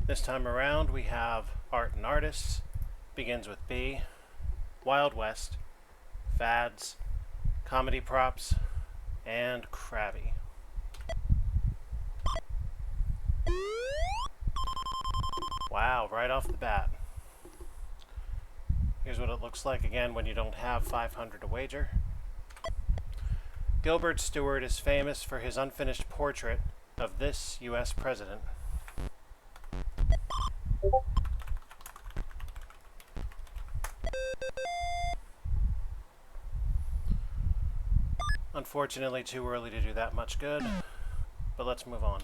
This time around we have Art and Artists, begins with B, Wild West, Fads, Comedy Props, and Krabby. Wow, right off the bat. Here's what it looks like again when you don't have 500 to wager. Gilbert Stuart is famous for his unfinished portrait of this U.S. president. Unfortunately, too early to do that much good, but let's move on.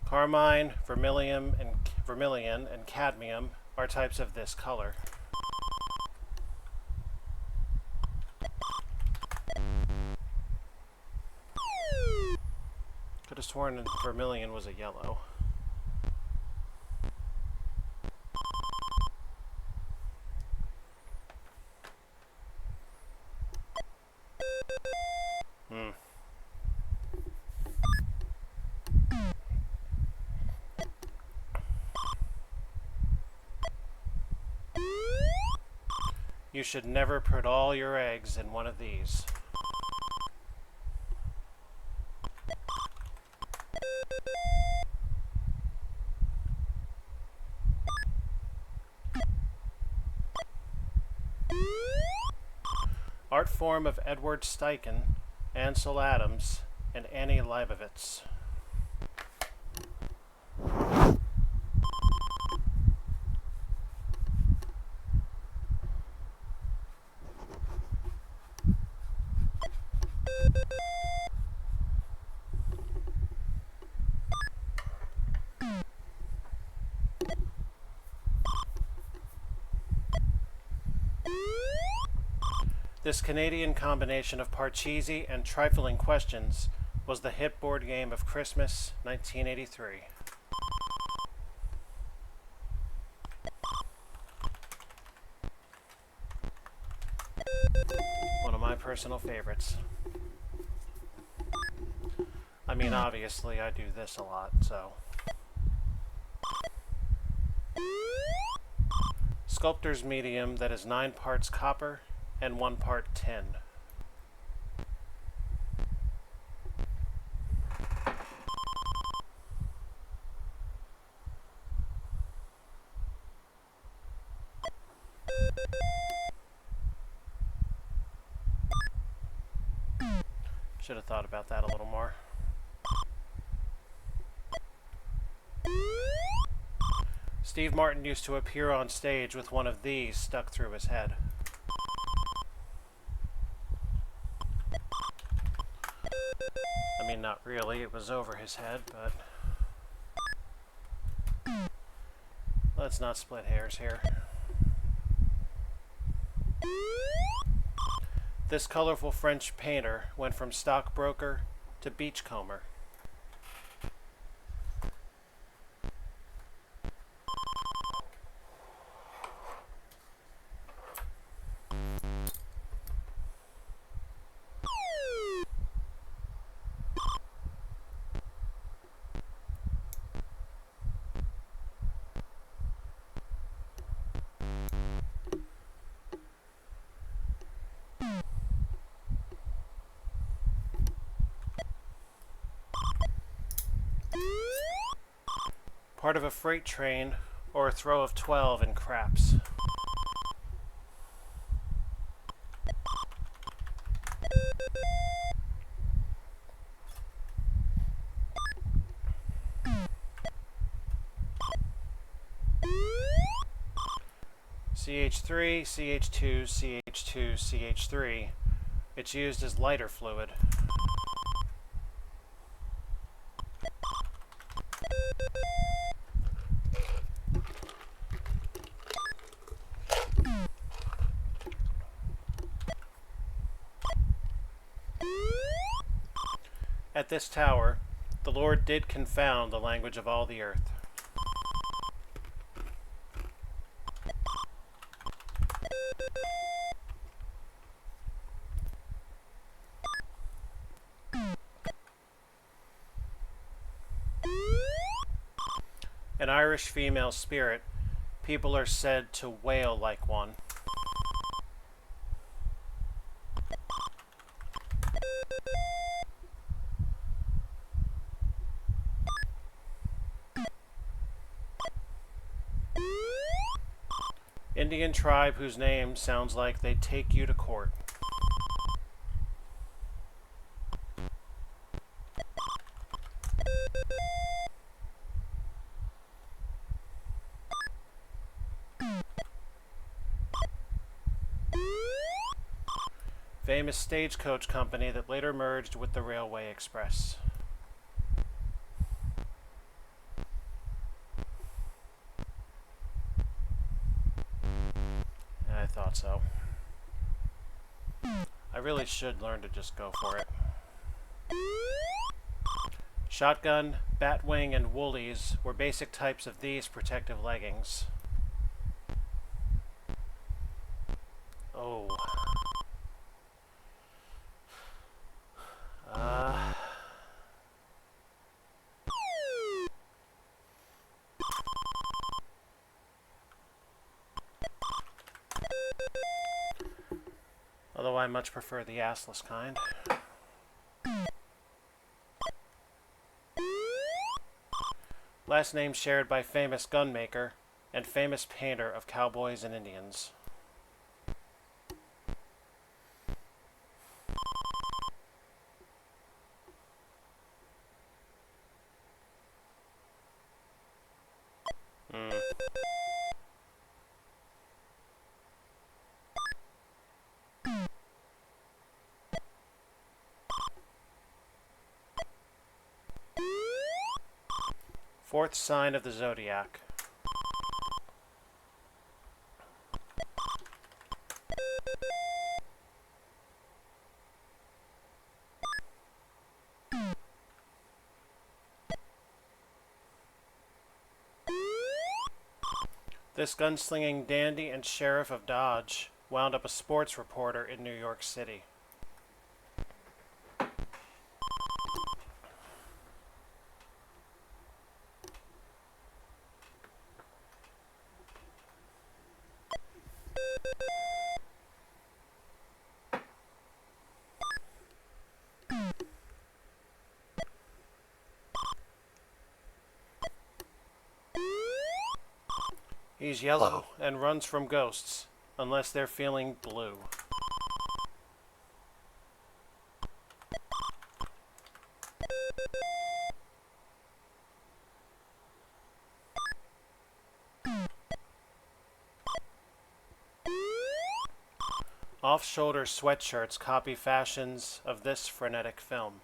Carmine, vermilion, and cadmium are types of this color. Could have sworn vermilion was a yellow. You should never put all your eggs in one of these. Art form of Edward Steichen, Ansel Adams, and Annie Leibovitz. This Canadian combination of Parcheesi and trifling questions was the hit board game of Christmas, 1983. One of my personal favorites. I mean, obviously, I do this a lot, so. Sculptor's medium that is 9 parts copper and 1 part tin. Should have thought about that a little more. Steve Martin used to appear on stage with one of these stuck through his head. I mean, not really, it was over his head, but let's not split hairs here. This colorful French painter went from stockbroker to beachcomber. Part of a freight train, or a throw of 12 in craps. CH3, CH2, CH2, CH3. It's used as lighter fluid. At this tower, the Lord did confound the language of all the earth. An Irish female spirit. People are said to wail like one. Indian tribe whose name sounds like they take you to court. Famous stagecoach company that later merged with the Railway Express. I thought so. I really should learn to just go for it. Shotgun, batwing, and woolies were basic types of these protective leggings. Oh. Although I much prefer the assless kind. Last name shared by famous gunmaker and famous painter of cowboys and Indians. Fourth sign of the zodiac. This gunslinging dandy and sheriff of Dodge wound up a sports reporter in New York City. He's yellow and runs from ghosts, unless they're feeling blue. Off-shoulder sweatshirts copy fashions of this frenetic film.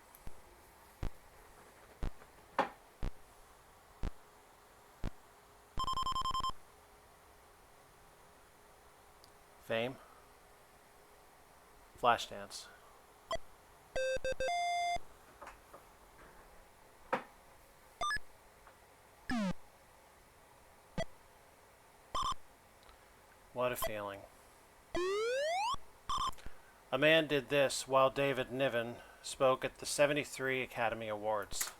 Fame. Flashdance. What a feeling. A man did this while David Niven spoke at the 73 Academy Awards.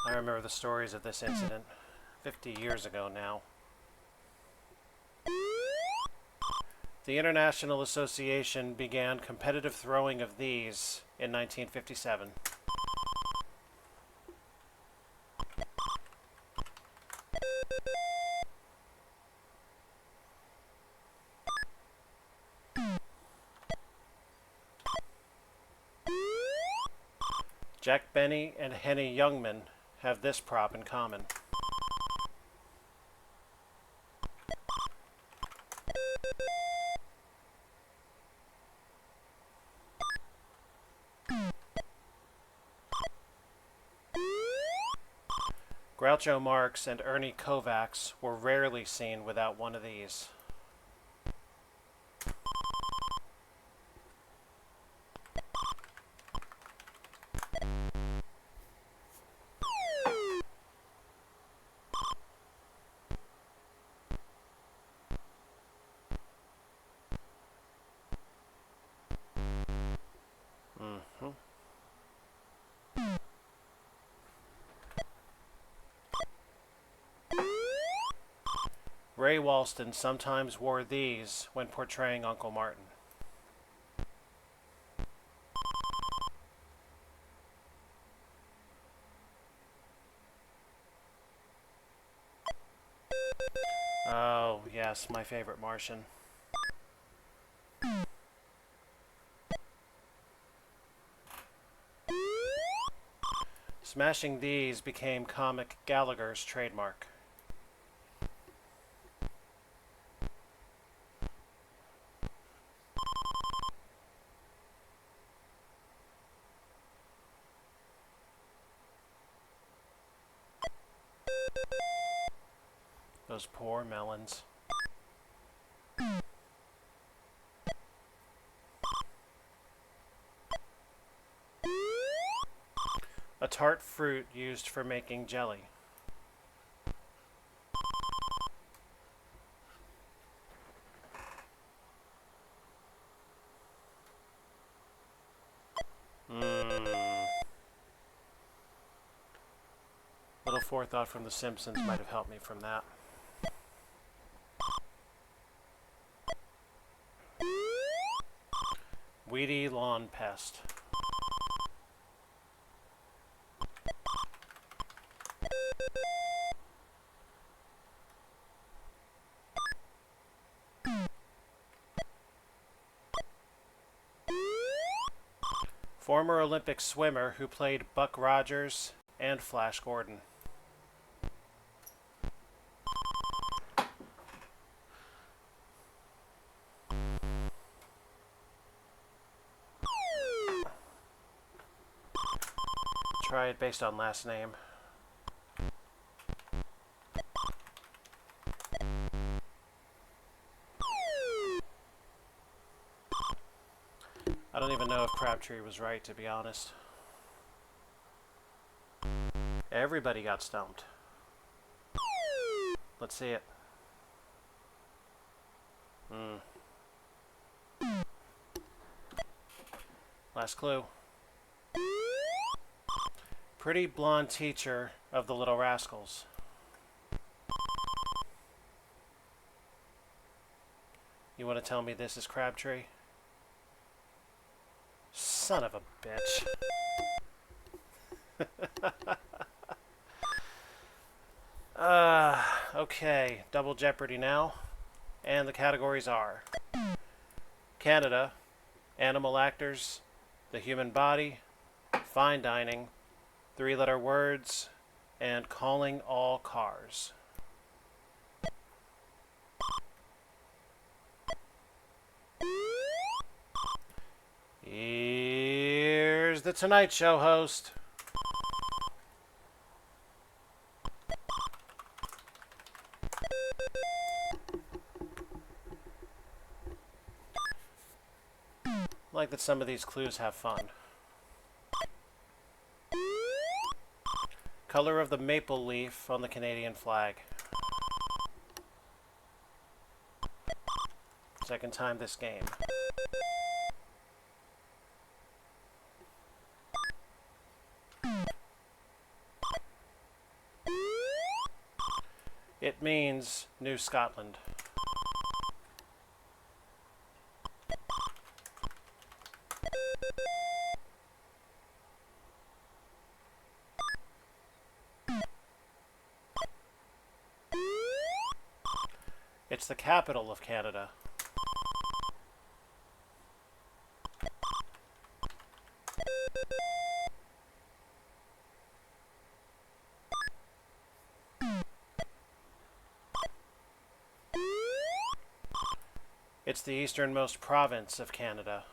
I remember the stories of this incident 50 years ago now. The International Association began competitive throwing of these in 1957. Jack Benny and Henny Youngman have this prop in common. Groucho Marx and Ernie Kovacs were rarely seen without one of these. Ray Walston sometimes wore these when portraying Uncle Martin. Oh, yes, my favorite Martian. Smashing these became comic Gallagher's trademark. Those poor melons. A tart fruit used for making jelly. Little forethought from The Simpsons might have helped me from that. Weedy lawn pest. Former Olympic swimmer who played Buck Rogers and Flash Gordon. Try it based on last name. I don't even know if Crabtree was right, to be honest. Everybody got stumped. Let's see it. Last clue. Pretty blonde teacher of the Little Rascals. You want to tell me this is Crabtree? Son of a bitch. Okay, double Jeopardy now. And the categories are Canada, animal actors, the human body, fine dining, three-letter words, and calling all cars. Here's the Tonight Show host. I like that some of these clues have fun. Color of the maple leaf on the Canadian flag. Second time this game. It means New Scotland. It's the capital of Canada. It's the easternmost province of Canada.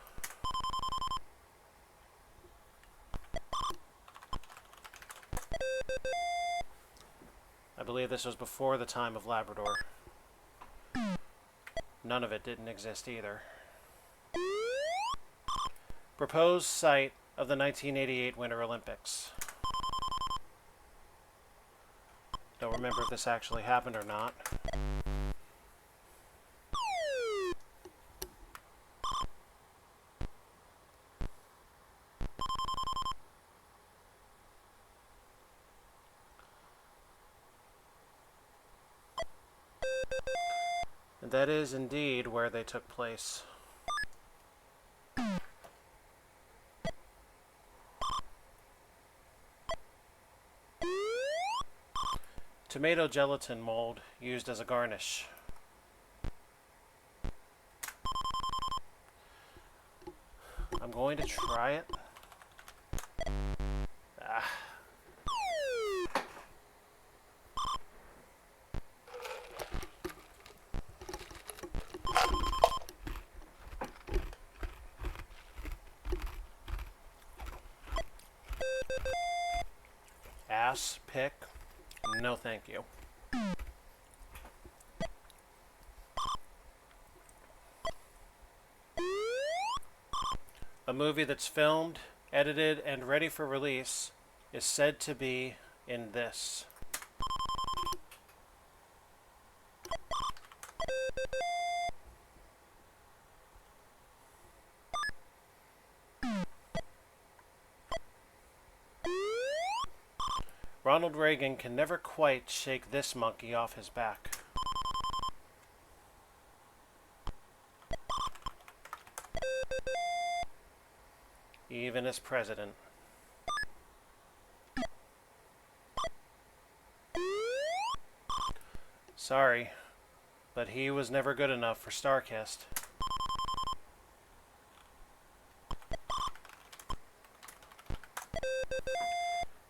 I believe this was before the time of Labrador. None of it didn't exist either. Proposed site of the 1988 Winter Olympics. Don't remember if this actually happened or not. That is indeed where they took place. Tomato gelatin mold used as a garnish. I'm going to try it. Ah. Ass pick. No thank you. A movie that's filmed, edited, and ready for release is said to be in this. Ronald Reagan can never quite shake this monkey off his back. Even as president. Sorry, but he was never good enough for Starkist.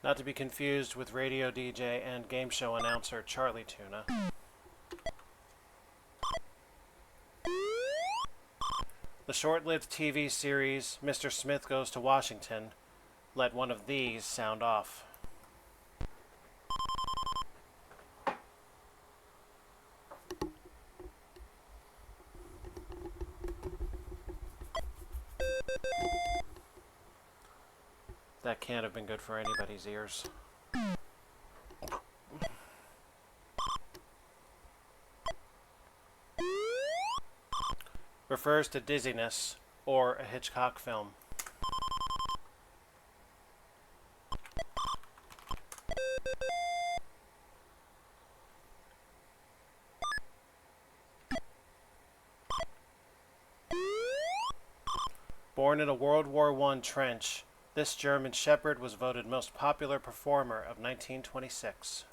Not to be confused with radio DJ and game show announcer Charlie Tuna. The short-lived TV series Mr. Smith Goes to Washington let one of these sound off. That can't have been good for anybody's ears. Refers to dizziness or a Hitchcock film. Born in a World War I trench, this German Shepherd was voted most popular performer of 1926.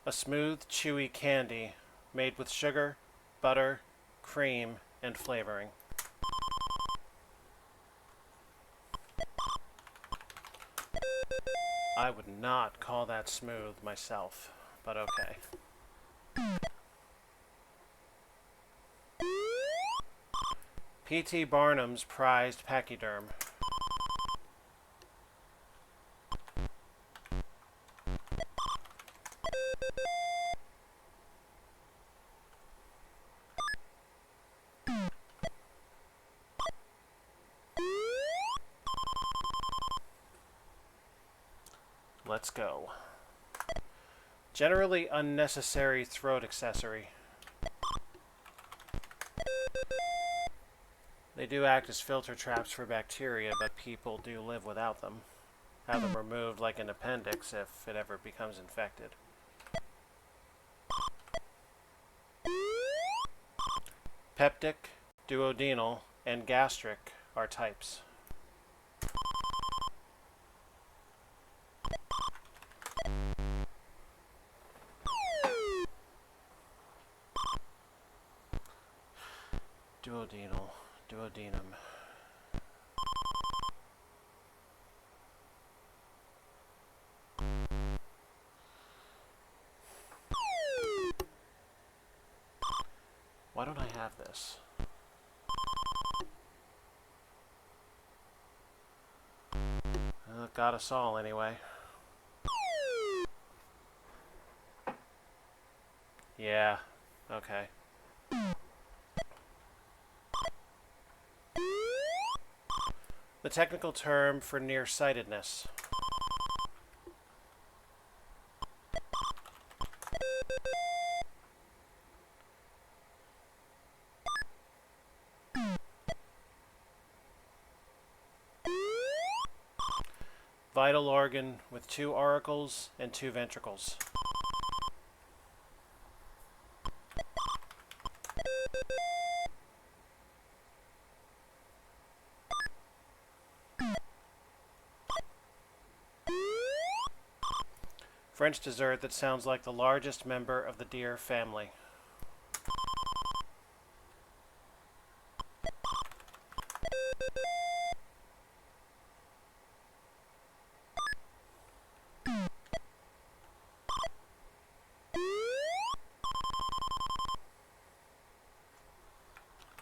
A smooth, chewy candy made with sugar, butter, cream, and flavoring. I would not call that smooth myself, but okay. P.T. Barnum's prized pachyderm. Let's go. Generally unnecessary throat accessory. They do act as filter traps for bacteria, but people do live without them. Have them removed like an appendix if it ever becomes infected. Peptic, duodenal, and gastric are types. Duodenal, duodenum. Why don't I have this? Well, it got us all anyway. Yeah, okay. The technical term for nearsightedness. Vital organ with 2 auricles and 2 ventricles. French dessert that sounds like the largest member of the deer family.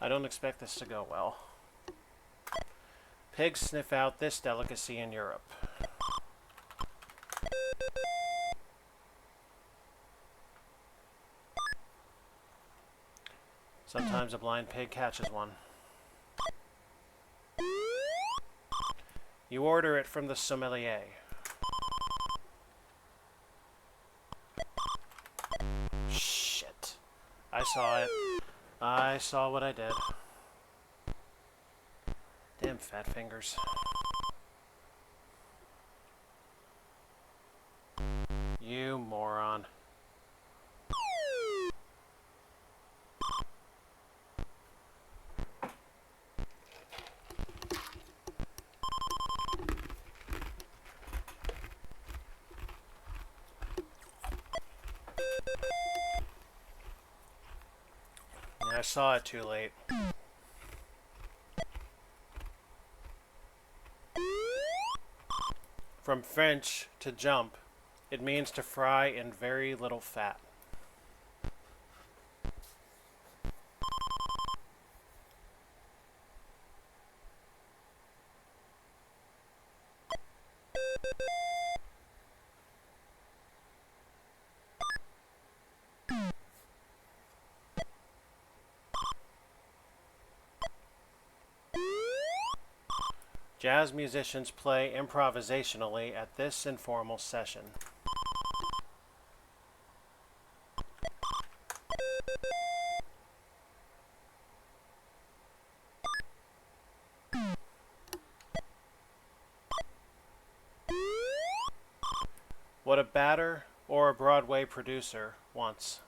I don't expect this to go well. Pigs sniff out this delicacy in Europe. Sometimes a blind pig catches one. You order it from the sommelier. Shit. I saw it. I saw what I did. Damn fat fingers. You moron. I saw it too late. From French to jump, it means to fry in very little fat. Jazz musicians play improvisationally at this informal session. What a batter or a Broadway producer wants.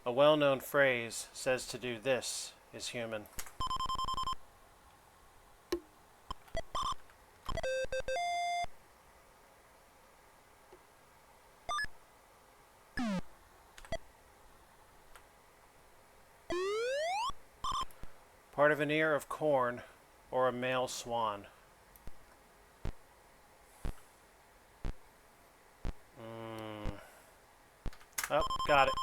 A well-known phrase says to do this is human. Part of an ear of corn or a male swan. Oh, got it.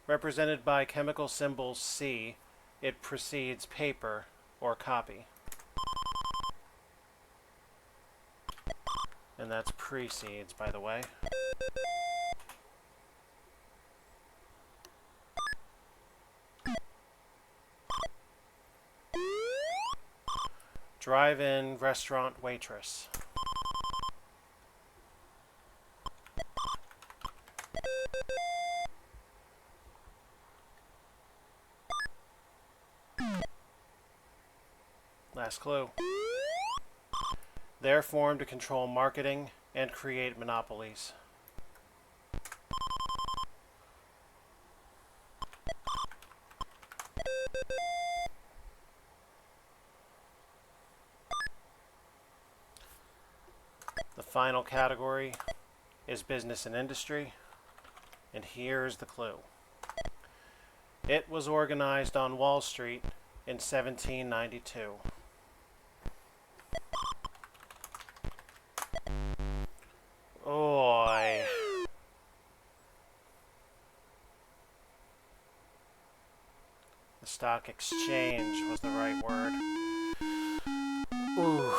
Represented by chemical symbols C, it precedes paper or copy. And that's precedes, by the way. Drive-in restaurant waitress. Last clue. They're formed to control marketing and create monopolies. The final category is business and industry, and here's the clue. It was organized on Wall Street in 1792. Oy. The stock exchange was the right word. Ooh.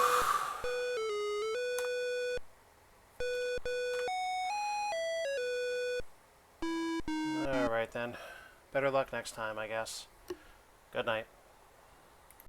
Alright then. Better luck next time, I guess. Good night.